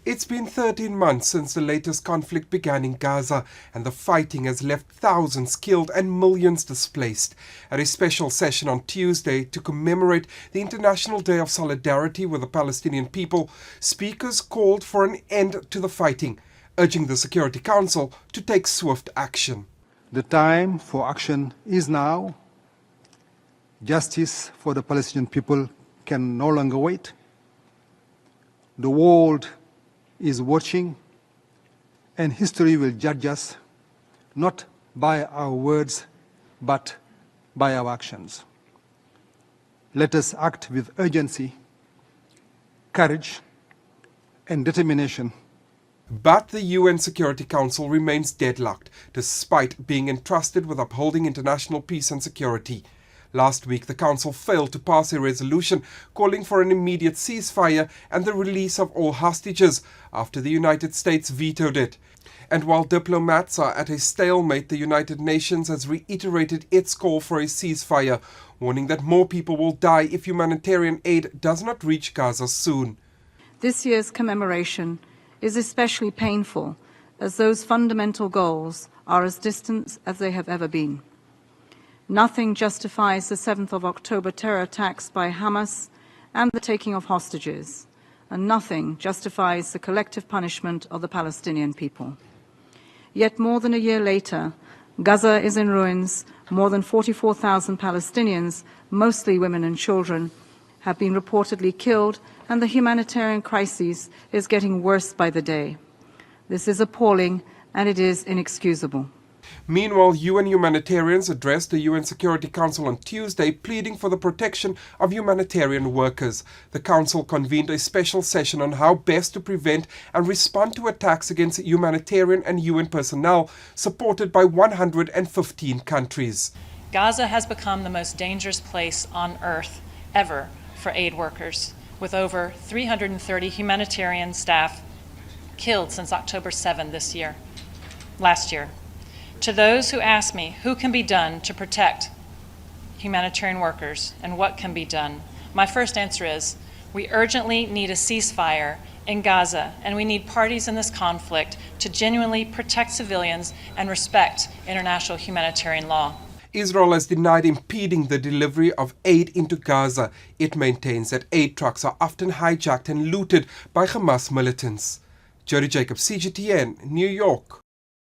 It's been 13 months since the latest conflict began in Gaza, and the fighting has left thousands killed and millions displaced. At a special session on Tuesday to commemorate the International Day of Solidarity with the Palestinian People, speakers called for an end to the fighting, urging the Security Council to take swift action. The time for action is now. Justice for the Palestinian people can no longer wait. The world is watching, and history will judge us not by our words but by our actions. Let us act with urgency, courage, and determination. But the UN Security Council remains deadlocked, despite being entrusted with upholding international peace and security. Last week, the Council failed to pass a resolution calling for an immediate ceasefire and the release of all hostages after the United States vetoed it. And while diplomats are at a stalemate, the United Nations has reiterated its call for a ceasefire, warning that more people will die if humanitarian aid does not reach Gaza soon. This year's commemoration is especially painful, as those fundamental goals are as distant as they have ever been. Nothing justifies the 7th of October terror attacks by Hamas and the taking of hostages, and nothing justifies the collective punishment of the Palestinian people. Yet more than a year later, Gaza is in ruins. More than 44,000 Palestinians, mostly women and children, have been reportedly killed, and the humanitarian crisis is getting worse by the day. This is appalling, and it is inexcusable. Meanwhile, UN humanitarians addressed the UN Security Council on Tuesday, pleading for the protection of humanitarian workers. The Council convened a special session on how best to prevent and respond to attacks against humanitarian and UN personnel, supported by 115 countries. Gaza has become the most dangerous place on earth ever for aid workers, with over 330 humanitarian staff killed since October 7 last year. To those who ask me who can be done to protect humanitarian workers and what can be done, my first answer is we urgently need a ceasefire in Gaza, and we need parties in this conflict to genuinely protect civilians and respect international humanitarian law. Israel has denied impeding the delivery of aid into Gaza. It maintains that aid trucks are often hijacked and looted by Hamas militants. Jody Jacobs, CGTN, New York.